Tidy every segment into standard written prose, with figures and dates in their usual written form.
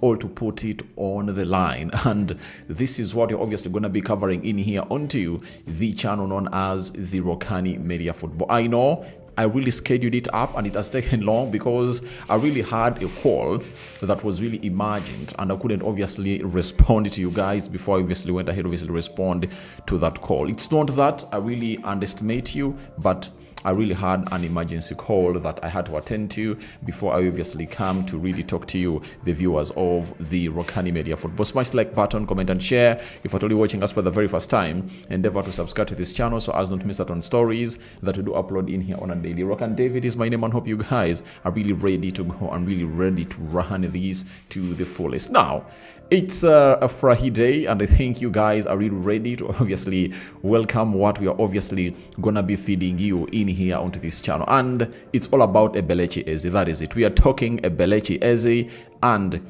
all to put it on the line. And this is what you're obviously going to be covering in here onto the channel known as the Rokani Media Football. I know I really scheduled it up and it has taken long because I really had a call that was really emergent and I couldn't obviously respond to you guys before I obviously went ahead respond to that call. It's not that I really underestimate you, but I really had an emergency call that I had to attend to before I obviously come to really talk to you, the viewers of the Rokani Media Football. Smash the like button, comment and share. If you're only watching us for the very first time, endeavor to subscribe to this channel so as not to miss out on stories that we do upload in here on a daily. Rokan David is my name and hope you guys are really ready to go and really ready to run these to the fullest. Now, it's a Friday and I think you guys are really ready to obviously welcome what we are obviously gonna be feeding you in here onto this channel, and it's all about Eberechi Eze. That is it. We are talking Eberechi Eze and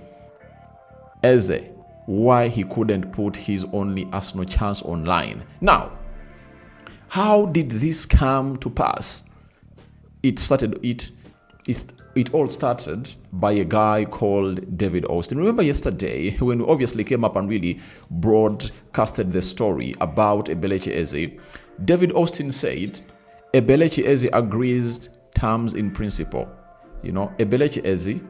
Eze, why he couldn't put his only Arsenal chance online. Now, how did this come to pass? It all started by a guy called David Austin. Remember yesterday when we obviously came up and really broadcasted the story about Eberechi Eze? David Austin said Eberechi Eze agrees terms in principle. You know, Eberechi Eze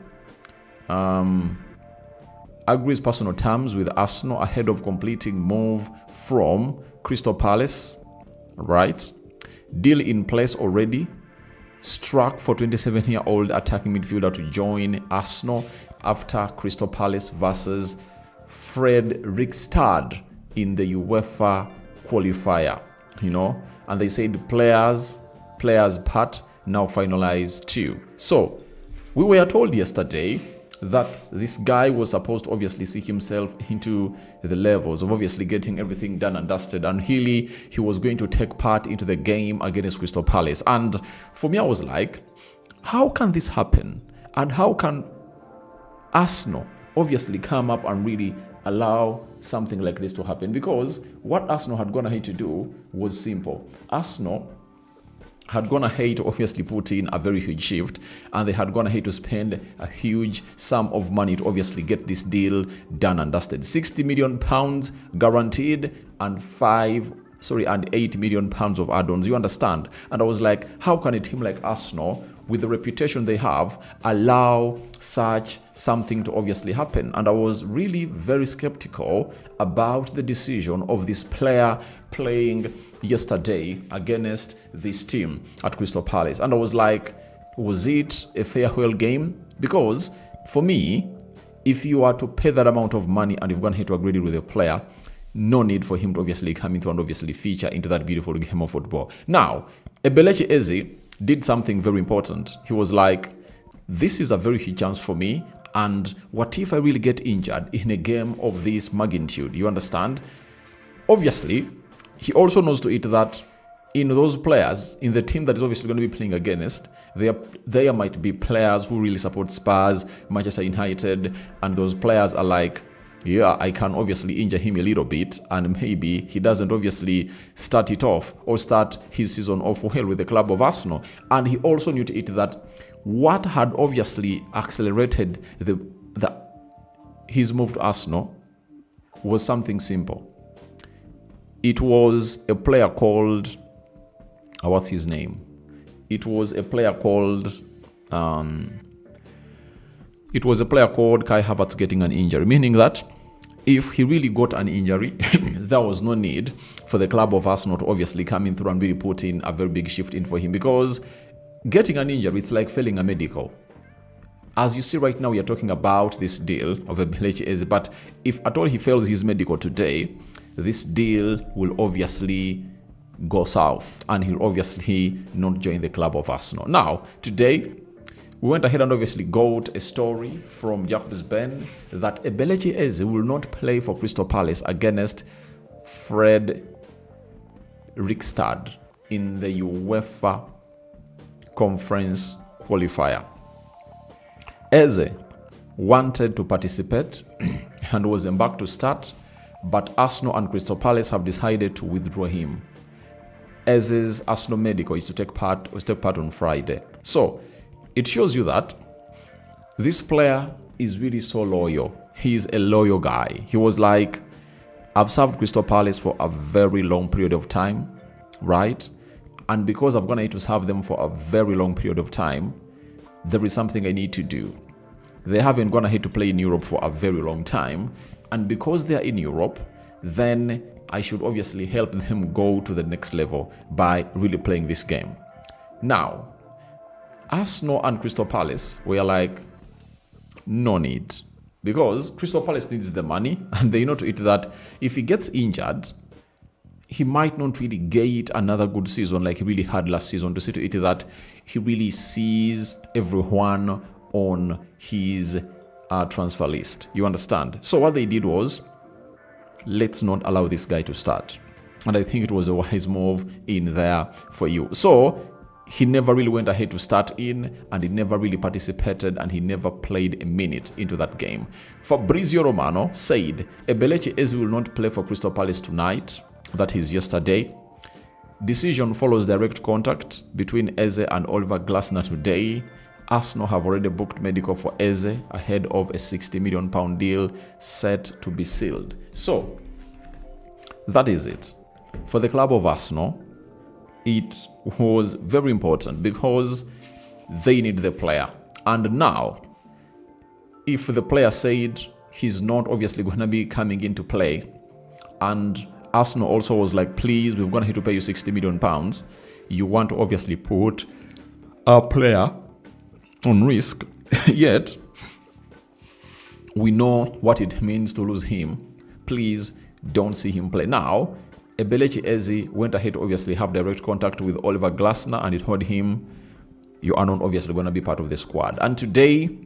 agrees personal terms with Arsenal ahead of completing move from Crystal Palace. Right? Deal in place already. Struck for 27-year-old attacking midfielder to join Arsenal after Crystal Palace versus Fredrikstad in the UEFA qualifier. You know, and they said players part now finalized too. So we were told yesterday that this guy was supposed to obviously see himself into the levels of obviously getting everything done and dusted, and he was going to take part into the game against Crystal Palace. And for me, I was like, how can this happen? And how can Arsenal obviously come up and really allow something like this to happen? Because what Arsenal had gone ahead to do was simple. Arsenal had gone ahead to obviously put in a very huge shift, and they had gone ahead to spend a huge sum of money to obviously get this deal done and dusted. £60 million guaranteed and £8 million of add-ons. You understand? And I was like, how can a team like Arsenal, with the reputation they have, allow such something to obviously happen? And I was really very skeptical about the decision of this player playing yesterday against this team at Crystal Palace. And I was like, was it a farewell game? Because for me, if you are to pay that amount of money and you've gone ahead to agree with a player, no need for him to obviously come into and obviously feature into that beautiful game of football. Now, Eberechi Eze did something very important. He was like, this is a very huge chance for me, and what if I really get injured in a game of this magnitude? You understand? Obviously, he also knows to it that in those players, in the team that is obviously going to be playing against, there might be players who really support Spurs, Manchester United, and those players are like, yeah, I can obviously injure him a little bit, and maybe he doesn't obviously start it off or start his season off well with the club of Arsenal. And he also knew to it that what had obviously accelerated his move to Arsenal was something simple. It was a player called, what's his name? It was a player called Kai Havertz getting an injury, meaning that if he really got an injury, there was no need for the club of Arsenal to obviously come in through and really put in a very big shift in for him, because getting an injury, it's like failing a medical. As you see right now, we are talking about this deal of Eberechi Eze, but if at all he fails his medical today, this deal will obviously go south and he'll obviously not join the club of Arsenal. Now, today, we went ahead and obviously got a story from Jacobs Ben that Eberechi Eze will not play for Crystal Palace against Fredrikstad in the UEFA Conference qualifier. Eze wanted to participate and was embarked to start, but Arsenal and Crystal Palace have decided to withdraw him. Eze's Arsenal medical is to take part on Friday. So it shows you that this player is really so loyal he's a loyal guy. He was like, I've served Crystal Palace for a very long period of time, right? And because I've gone ahead to serve them for a very long period of time, there is something I need to do. They haven't gone ahead to play in Europe for a very long time. And because they're in Europe, then I should obviously help them go to the next level by really playing this game. Now, Arsenal and Crystal Palace were like, no need. Because Crystal Palace needs the money, and they know to it that if he gets injured, he might not really get another good season like he really had last season, to see to it that he really sees everyone on his transfer list. You understand? So what they did was, let's not allow this guy to start. And I think it was a wise move in there for you. So he never really went ahead to start in, and he never really participated, and he never played a minute into that game. Fabrizio Romano said, Eberechi Eze will not play for Crystal Palace tonight. That is yesterday. Decision follows direct contact between Eze and Oliver Glasner today. Arsenal have already booked medical for Eze ahead of a £60 million deal set to be sealed. So, that is it. For the club of Arsenal, it was very important because they need the player. And now, if the player said he's not obviously going to be coming into play, and Arsenal also was like, please, we're going to have to pay you £60 million, you want to obviously put a player on risk, yet we know what it means to lose him. Please don't see him play. Now, Eberechi Eze went ahead to obviously have direct contact with Oliver Glasner, and it told him, you are not obviously going to be part of the squad. And today,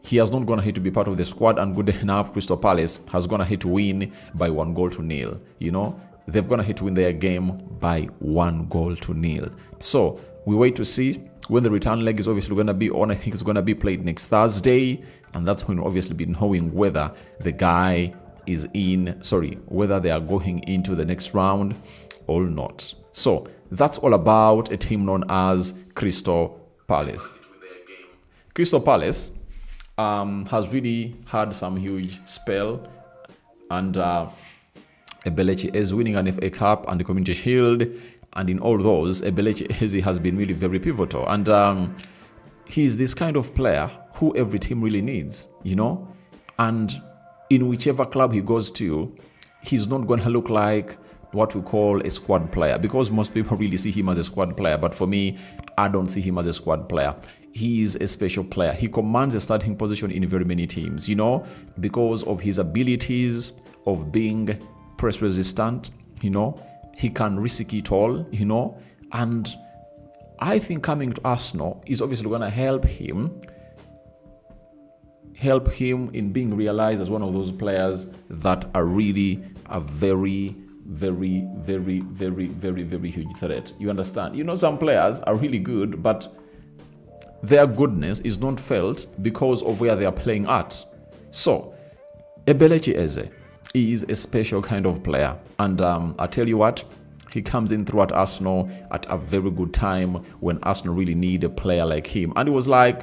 he has not gone ahead to be part of the squad, and good enough, Crystal Palace has gone ahead to win by 1-0. You know, they've gone ahead to win their game by 1-0. So, we wait to see when the return leg is obviously going to be on. I think it's going to be played next Thursday, and that's when we'll obviously be knowing whether the guy is whether they are going into the next round or not. So that's all about a team known as Crystal Palace. Crystal Palace has really had some huge spell, and Eberechi is winning an FA Cup and the Community Shield, and in all those, Eberechi Eze has been really very pivotal. And he's this kind of player who every team really needs, you know? And in whichever club he goes to, he's not going to look like what we call a squad player, because most people really see him as a squad player. But for me, I don't see him as a squad player. He is a special player. He commands a starting position in very many teams, you know, because of his abilities of being press resistant, you know. He can risk it all, you know, and I think coming to Arsenal is obviously going to help him in being realized as one of those players that are really a very, very, very, very, very, very huge threat. You understand? You know, some players are really good, but their goodness is not felt because of where they are playing at. So, Eberechi Eze is a special kind of player, and I tell you what, he comes in throughout Arsenal at a very good time when Arsenal really need a player like him. And it was like,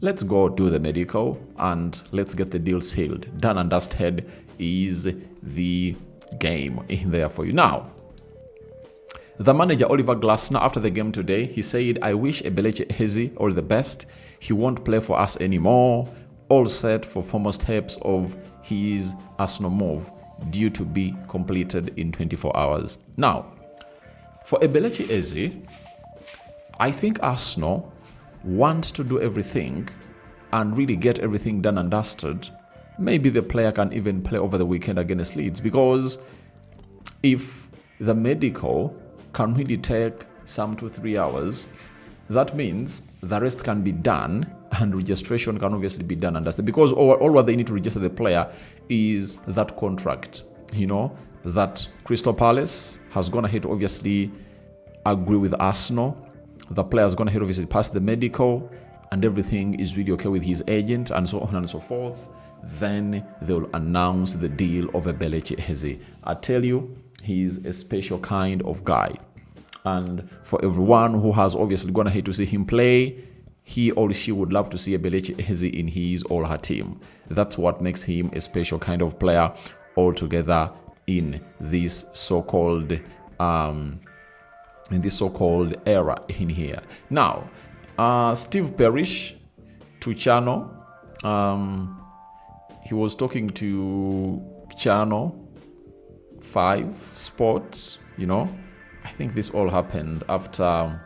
let's go do the medical and let's get the deal sealed. Done and dusted is the game in there for you. Now, the manager Oliver Glasner, after the game today, he said, I wish Eberechi Eze all the best. He won't play for us anymore. All set for former steps of his Arsenal move, due to be completed in 24 hours. Now, for Eberechi Eze, I think Arsenal wants to do everything and really get everything done and dusted. Maybe the player can even play over the weekend against Leeds, because if the medical can really take some 2-3 hours, that means the rest can be done and registration can obviously be done and dusted, because all what they need to register the player is that contract, you know, that Crystal Palace has gone ahead to obviously agree with Arsenal. The player has gone ahead obviously pass the medical and everything is really okay with his agent and so on and so forth. Then they will announce the deal of Eberechi Eze. I tell you, he's a special kind of guy. And for everyone who has obviously gone ahead to see him play, he or she would love to see Eberechi Eze in his or her team. That's what makes him a special kind of player altogether in this so-called era in here. Now, Steve Parrish to Channel, he was talking to Channel 5 Sports, I think this all happened after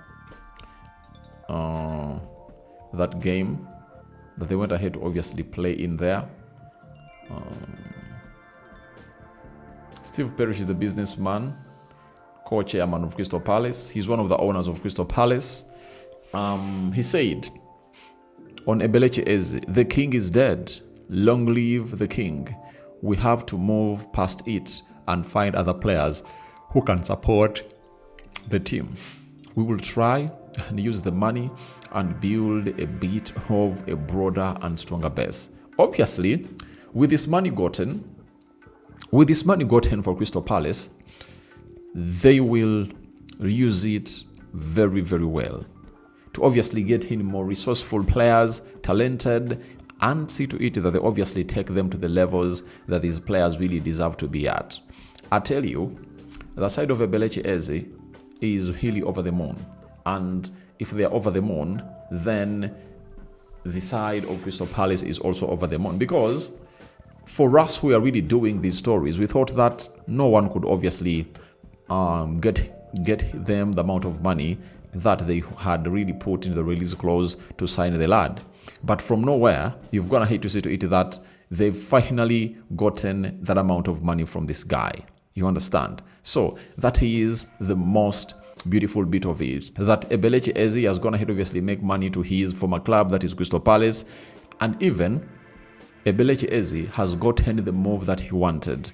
that game that they went ahead to obviously play in there. Steve Parrish is the businessman, co-chairman of Crystal Palace. He's one of the owners of Crystal Palace. He said on Eberechi Eze, the king is dead. Long live the king. We have to move past it and find other players who can support the team. We will try and use the money and build a bit of a broader and stronger base. Obviously, with this money gotten for Crystal Palace, they will use it very, very well to obviously get in more resourceful players, talented, and see to it that they obviously take them to the levels that these players really deserve to be at. I tell you, the side of Eberechi Eze is really over the moon. And if they are over the moon, then the side of Crystal Palace is also over the moon. Because for us who are really doing these stories, we thought that no one could obviously get them the amount of money that they had really put in the release clause to sign the lad. But from nowhere, you've gone ahead to see to it that they've finally gotten that amount of money from this guy. You understand? So that is the most beautiful bit of it, that Eberechi Eze has gone ahead obviously make money to his former club, that is Crystal Palace, and even Eberechi Eze has gotten the move that he wanted.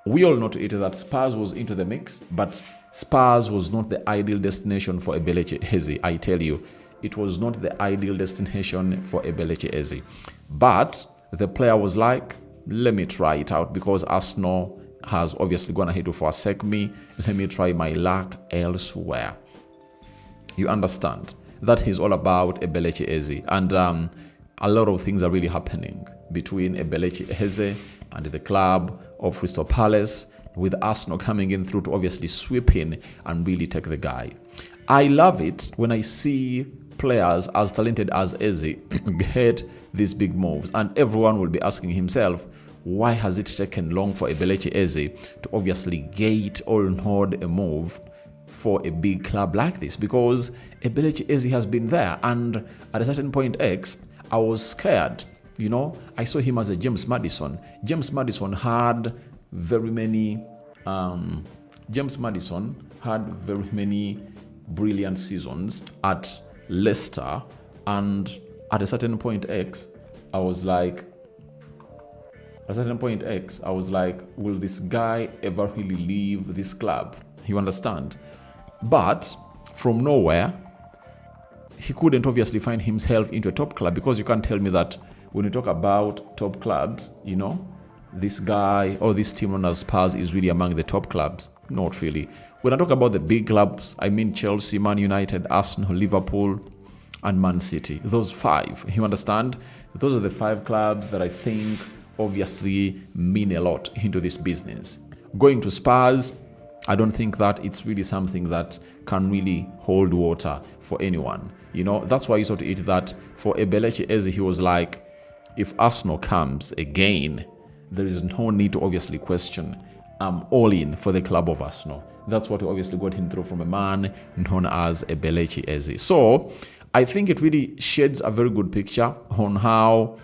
We all know to it that Spurs was into the mix, but Spurs was not the ideal destination for Eberechi Eze. I tell you, it was not the ideal destination for Eberechi Eze. But the player was like, let me try it out, because Arsenal has obviously gone ahead to forsake me. Let me try my luck elsewhere. You understand? That is all about Eberechi Eze. And a lot of things are really happening between Eberechi Eze and the club of Crystal Palace, with Arsenal coming in through to obviously sweep in and really take the guy. I love it when I see players as talented as Eze get these big moves, and everyone will be asking himself, why has it taken long for Eberechi Eze to obviously get or nod a move for a big club like this? Because Eberechi Eze has been there, and at a certain point X, I was scared. I saw him as a James Maddison. James Maddison had very many brilliant seasons at Leicester, and at a certain point X, I was like, will this guy ever really leave this club? You understand? But from nowhere, he couldn't obviously find himself into a top club, because you can't tell me that when you talk about top clubs, this guy or this team known as Spurs is really among the top clubs. Not really. When I talk about the big clubs, I mean Chelsea, Man United, Arsenal, Liverpool, and Man City. Those five, you understand? Those are the five clubs that I think obviously mean a lot into this business. Going to Spurs, I don't think that it's really something that can really hold water for anyone. That's why you saw to it that for Eberechi Eze, he was like, if Arsenal comes again, there is no need to obviously question. I'm all in for the club of Arsenal. That's what we obviously got him through from a man known as Eberechi Eze. So I think it really sheds a very good picture on how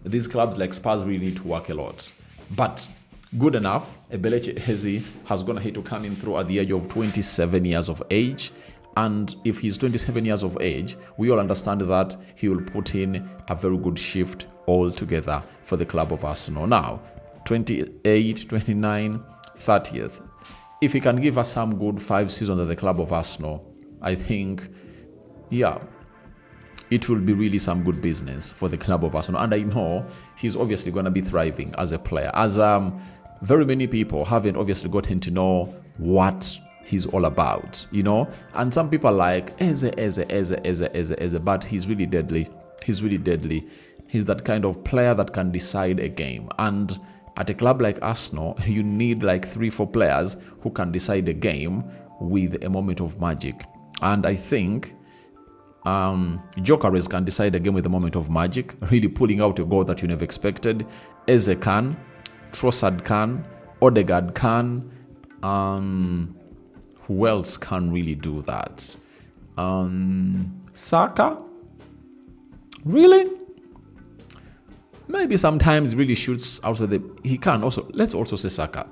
these clubs like Spurs really need to work a lot. But good enough, Eberechi Eze has gone ahead to come in through at the age of 27 years of age. And if he's 27 years of age, we all understand that he will put in a very good shift altogether for the club of Arsenal. Now, 28, 29, 30th. If he can give us some good 5 seasons at the club of Arsenal, I think, it will be really some good business for the club of Arsenal. And I know he's obviously going to be thriving as a player. As very many people haven't obviously gotten to know what he's all about, And some people are like, Eze, but he's really deadly. He's really deadly. He's that kind of player that can decide a game. And at a club like Arsenal, you need like 3-4 players who can decide a game with a moment of magic. And I think Gyökeres can decide a game with a moment of magic, really pulling out a goal that you never expected. Eze can, Trossard can, Odegaard can. Who else can really do that? Saka? Really? Maybe sometimes really shoots out of the... He can also... Let's also say Saka.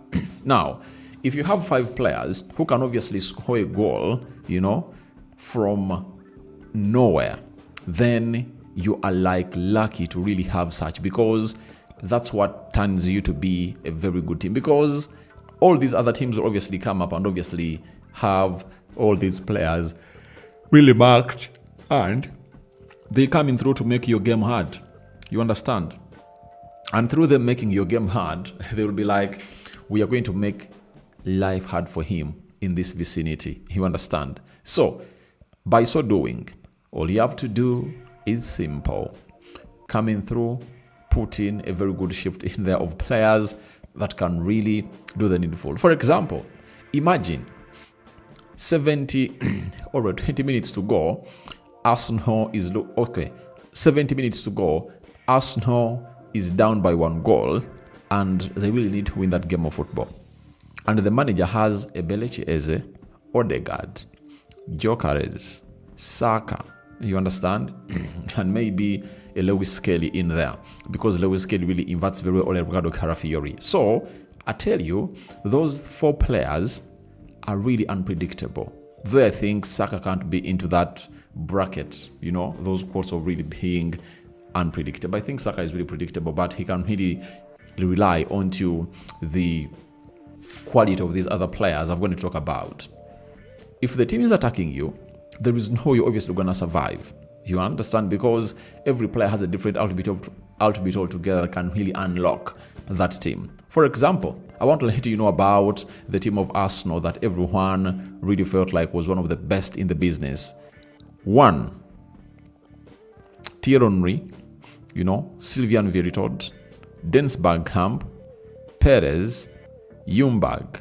Now, if you have 5 players who can obviously score a goal, from nowhere, then you are like lucky to really have such, because that's what turns you to be a very good team. Because all these other teams will obviously come up and obviously have all these players really marked, and they coming through to make your game hard. You understand? And through them making your game hard, they will be like, we are going to make life hard for him in this vicinity. You understand? So, by so doing, all you have to do is simple. Coming through, put in a very good shift in there of players that can really do the needful. For example, imagine 70 or 20 minutes to go, Arsenal is... 70 minutes to go, Arsenal is down by 1 goal, and they really need to win that game of football. And the manager has Eberechi, Eze, Odegaard, Gyökeres, Saka, you understand? And maybe a Lewis Skelly in there, because Lewis Skelly really inverts very well Ricardo Carafiori. So, I tell you, those 4 players are really unpredictable. Though I think Saka can't be into that bracket, those quotes of really being unpredictable. I think Saka is really predictable, but he can really rely onto the quality of these other players I'm going to talk about. If the team is attacking you, there is no way you're obviously going to survive. You understand? Because every player has a different attribute altogether that can really unlock that team. For example, I want to let you know about the team of Arsenal that everyone really felt like was one of the best in the business. 1, Thierry Henry, Sylvain Veritod, Dennis Bergkamp, Perez, Ljungberg.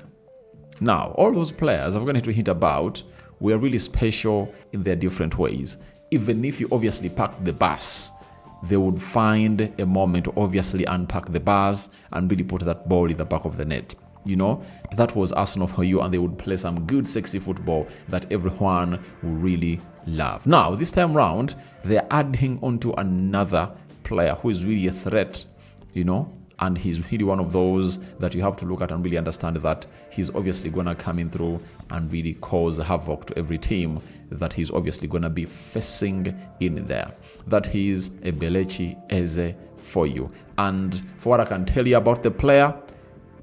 Now, all those players I'm going to hint about were really special in their different ways. Even if you obviously packed the bus, they would find a moment to obviously unpack the bus and really put that ball in the back of the net. That was Arsenal for you, and they would play some good, sexy football that everyone would really love. Now, this time round, they're adding onto another player who is really a threat, and he's really one of those that you have to look at and really understand that he's obviously going to come in through and really cause havoc to every team that he's obviously going to be facing in there. That he's Eberechi Eze for you. And for what I can tell you about the player,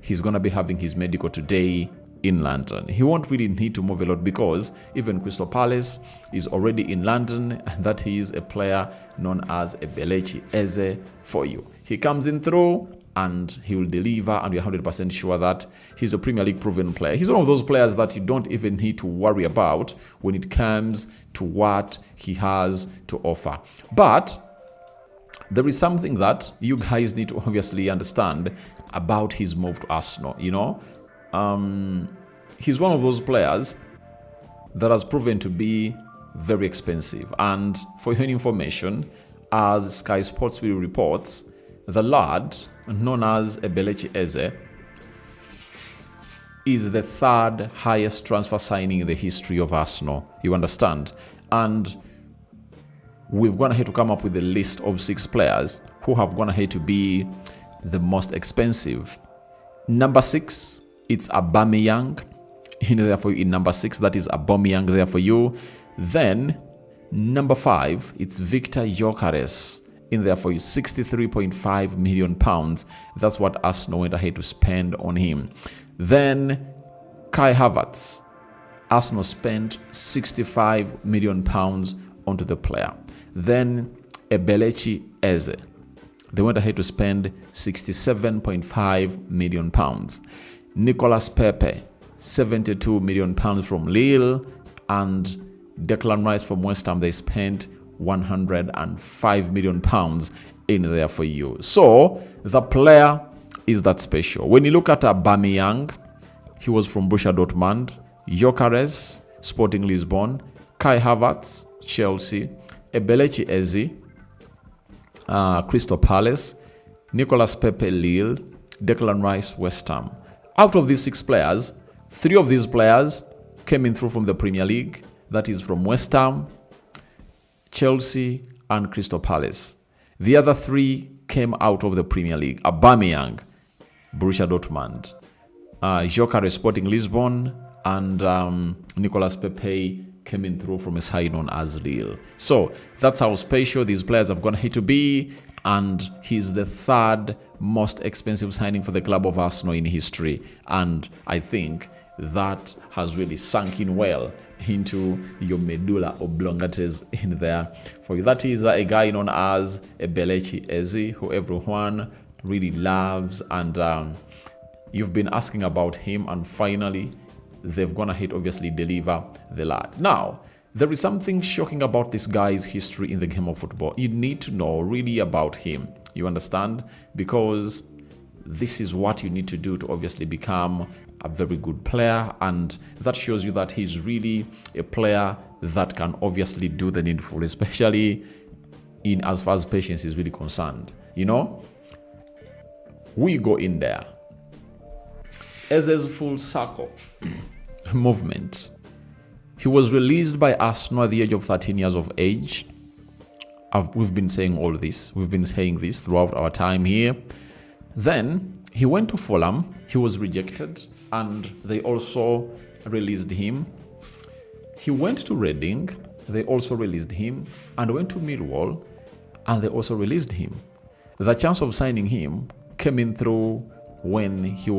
he's going to be having his medical today in London. He won't really need to move a lot, because even Crystal Palace is already in London, and that he is a player known as Eberechi Eze for you. He comes in through and he will deliver, and we're 100% sure that he's a Premier League proven player. He's one of those players that you don't even need to worry about when it comes to what he has to offer. But there is something that you guys need to obviously understand about his move to Arsenal. He's one of those players that has proven to be very expensive. And for your information, as Sky Sports will reports, the lad known as Eberechi Eze is the 3rd highest transfer signing in the history of Arsenal. You understand? And we've gone ahead to come up with a list of 6 players who have gone ahead to be the most expensive. Number 6, it's Aubameyang in there for you. In number 6, that is Aubameyang there for you. Then number 5, it's Victor Gyökeres in there for you, £63.5 million. That's what Arsenal went ahead to spend on him. Then Kai Havertz, Arsenal spent £65 million onto the player. Then Eberechi Eze, they went ahead to spend £67.5 million. Nicolas Pepe, £72 million from Lille, and Declan Rice from West Ham, they spent £105 million in there for you. So the player is that special. When you look at Aubameyang, he was from Borussia Dortmund, Gyökeres, Sporting Lisbon, Kai Havertz, Chelsea, Eberechi Eze, Crystal Palace, Nicolas Pepe, Lille, Declan Rice, West Ham. Out of these 6 players, 3 of these players came in through from the Premier League. That is from West Ham, Chelsea, and Crystal Palace. The other 3 came out of the Premier League. Aubameyang, Borussia Dortmund, Gyökeres, Sporting Lisbon, and Nicolas Pepe came in through from a side known as Lille. So that's how special these players have gone here to be, and he's the 3rd most expensive signing for the club of Arsenal in history. And I think that has really sunk in well into your medulla oblongates in there for you. That is a guy known as Eberechi Eze, who everyone really loves, and you've been asking about him, and finally they've gone ahead obviously deliver the lad. Now, there is something shocking about this guy's history in the game of football. You need to know really about him, you understand, because this is what you need to do to obviously become a very good player, and that shows you that he's really a player that can obviously do the needful, especially in as far as patience is really concerned. You know, we go in there. Eze's full circle movement. He was released by Arsenal at the age of 13 years of age. We've been saying all this. We've been saying this throughout our time here. Then he went to Fulham. He was rejected, and they also released him. He went to Reading. They also released him, and went to Millwall, and they also released him. The chance of signing him came in through when he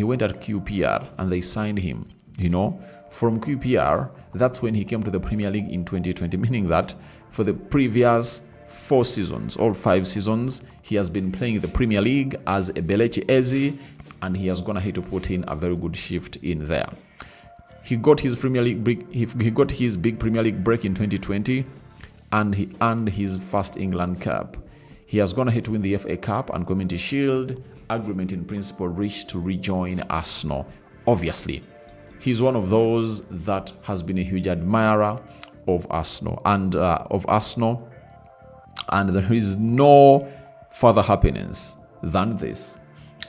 went at QPR, and they signed him. You know, from QPR, that's when he came to the Premier League in 2020, meaning that for the previous 4 seasons, all 5 seasons, he has been playing the Premier League as Eberechi Eze, and he has gone ahead to put in a very good shift in there. He got his Premier League break, he got his big Premier League break in 2020, and he earned his first England Cup. He has gone ahead to win the FA Cup and Community Shield. Agreement in principle reached to rejoin Arsenal. Obviously, he's one of those that has been a huge admirer of Arsenal, and there is no further happiness than this.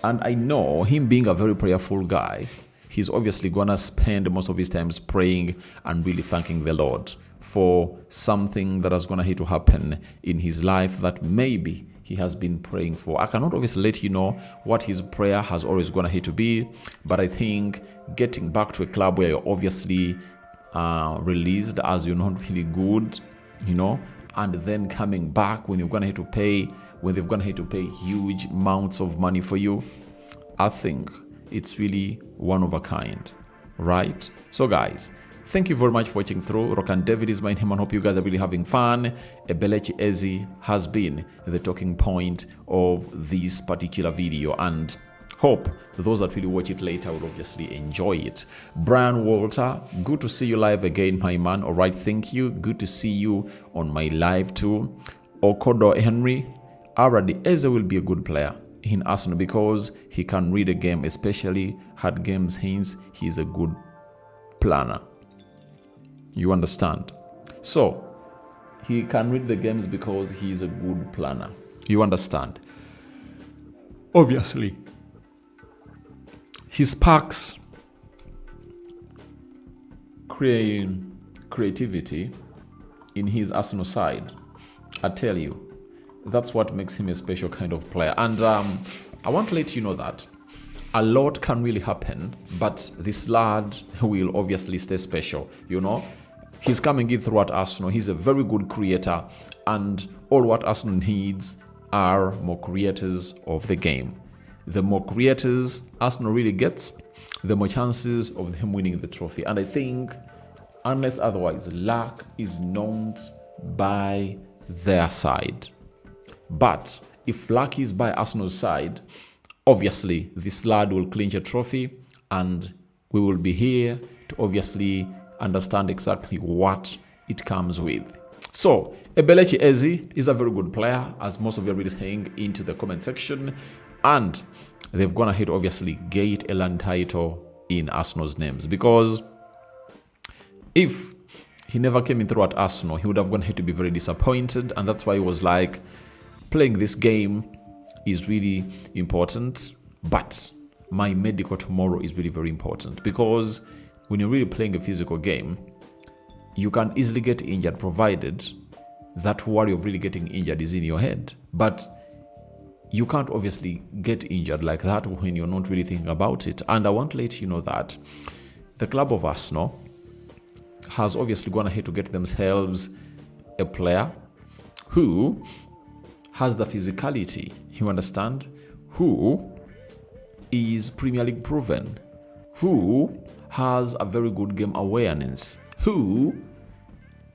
And I know him being a very prayerful guy, he's obviously gonna spend most of his time praying and really thanking the Lord for something that has gonna to happen in his life that maybe he has been praying for. I cannot obviously let you know what his prayer has always gonna to be, but I think getting back to a club where you're obviously released as you're not really good, you know, and then coming back when you're gonna to pay, when they've gonna to pay huge amounts of money for you, I think it's really one of a kind, right? So guys, thank you very much for watching through. Rokani David is my name, and hope you guys are really having fun. Eberechi Eze has been the talking point of this particular video, and hope those that really watch it later will obviously enjoy it. Brian Walter, good to see you live again, my man. All right, thank you. Good to see you on my live too. Okodo Henry, already Eze will be a good player in Arsenal because he can read a game, especially hard games. Hence, he's a good planner. You understand? So he can read the games because he's a good planner. You understand? Obviously, he sparks creativity in his Arsenal side. I tell you, that's what makes him a special kind of player. And I want to let you know that a lot can really happen, but this lad will obviously stay special. You know, he's coming in throughout Arsenal. He's a very good creator, and all what Arsenal needs are more creators of the game. The more creators Arsenal really gets, the more chances of them winning the trophy. And I think, unless otherwise, luck is not by their side. But if luck is by Arsenal's side, obviously this lad will clinch a trophy, and we will be here to obviously understand exactly what it comes with. So Eberechi Eze is a very good player, as most of you are really saying into the comment section, and they've gone ahead to obviously get a land title in Arsenal's names, because if he never came in through at Arsenal, he would have gone ahead to be very disappointed, and that's why he was like, playing this game is really important, but my medical tomorrow is really very important, because when you're really playing a physical game, you can easily get injured, provided that worry of really getting injured is in your head. But you can't obviously get injured like that when you're not really thinking about it. And I want to let you know that the club of Arsenal has obviously gone ahead to get themselves a player who has the physicality, you understand, who is Premier League proven, who has a very good game awareness, who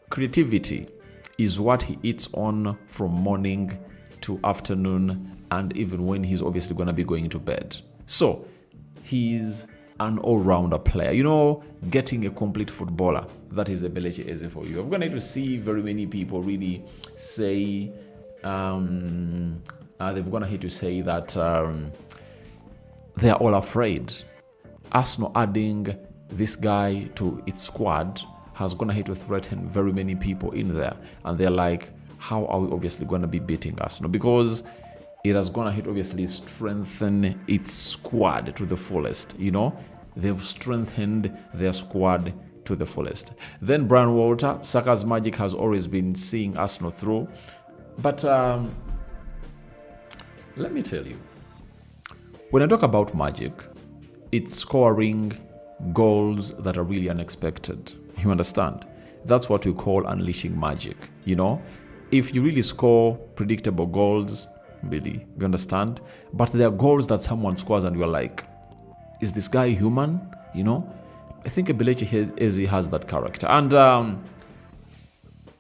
creativity is what he eats on from morning to afternoon, and even when he's obviously going to be going to bed. So he's an all-rounder player. You know, getting a complete footballer, that is Eberechi Eze for you. I'm going to see very many people really say, they've gone ahead to say that they are all afraid. Arsenal adding this guy to its squad has gone ahead to threaten very many people in there, and they're like, how are we obviously going to be beating Arsenal? Because it has gone ahead obviously strengthen its squad to the fullest. You know, they've strengthened their squad to the fullest. Then Brian Walter, Saka's magic has always been seeing Arsenal through, but let me tell you, when I talk about magic, it's scoring goals that are really unexpected. You understand? That's what we call unleashing magic. You know, if you really score predictable goals, really, you understand? But there are goals that someone scores and you're like, is this guy human? You know, I think Eberechi Eze has that character. And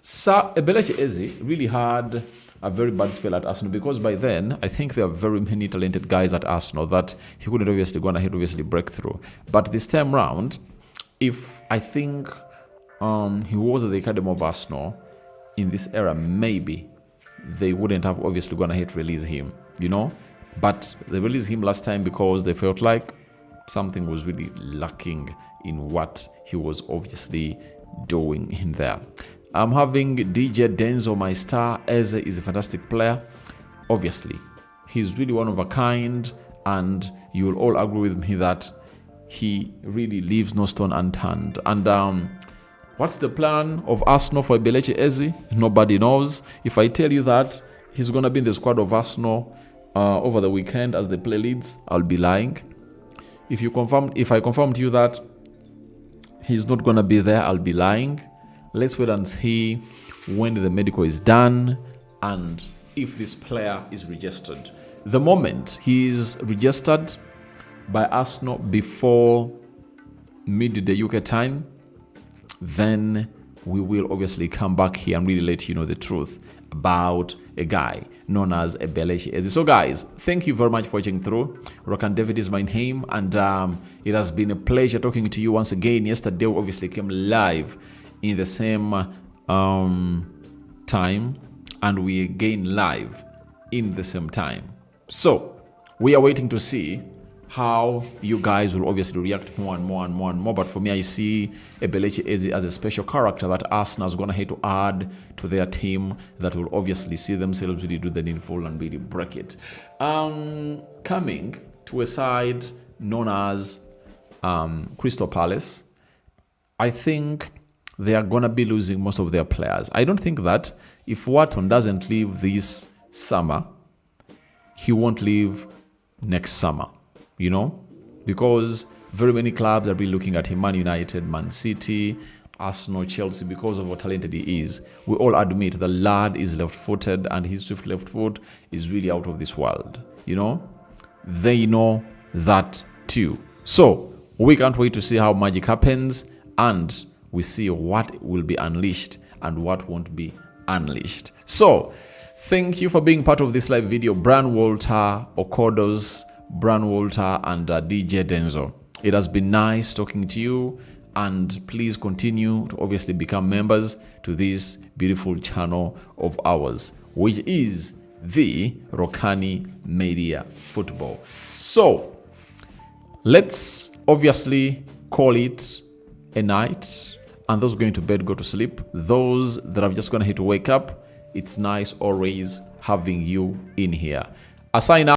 Eberechi Eze really had a very bad spell at Arsenal, because by then I think there are very many talented guys at Arsenal that he couldn't obviously go ahead obviously break through. But this time round, if I think he was at the academy of Arsenal in this era, maybe they wouldn't have obviously gone ahead to release him, you know. But they released him last time because they felt like something was really lacking in what he was obviously doing in there. I'm having DJ Denzo, my star. Eze is a fantastic player. Obviously, he's really one of a kind, and you will all agree with me that he really leaves no stone unturned. And what's the plan of Arsenal for Eberechi Eze? Nobody knows. If I tell you that he's going to be in the squad of Arsenal over the weekend as they play Leeds, I'll be lying. If I confirm to you that he's not going to be there, I'll be lying. Let's wait and see when the medical is done and if this player is registered. The moment he is registered by Arsenal before midday UK time, then we will obviously come back here and really let you know the truth about a guy known as Eberechi Eze. So guys, thank you very much for watching through. Rokani David is my name, and it has been a pleasure talking to you once again. Yesterday we obviously came live in the same time, and we again live in the same time. So we are waiting to see how you guys will obviously react more and more and more and more. But for me, I see Eberechi Eze as a special character that Arsenal is going to have to add to their team that will obviously see themselves really do the needful and really break it. Coming to a side known as Crystal Palace, I think they are going to be losing most of their players. I don't think that if Wharton doesn't leave this summer, he won't leave next summer, you know, because very many clubs are really looking at him. Man United, Man City, Arsenal, Chelsea, because of how talented he is. We all admit the lad is left-footed, and his swift left foot is really out of this world, you know. They know that too. So we can't wait to see how magic happens, and we see what will be unleashed and what won't be unleashed. So thank you for being part of this live video. Brian Walter, Okodos, Brian Walter, and DJ Denzo. It has been nice talking to you, and please continue to obviously become members to this beautiful channel of ours, which is the Rokani Media Football. So let's obviously call it a night, and those going to bed, go to sleep. Those that have just gone ahead to wake up, it's nice always having you in here. I sign out.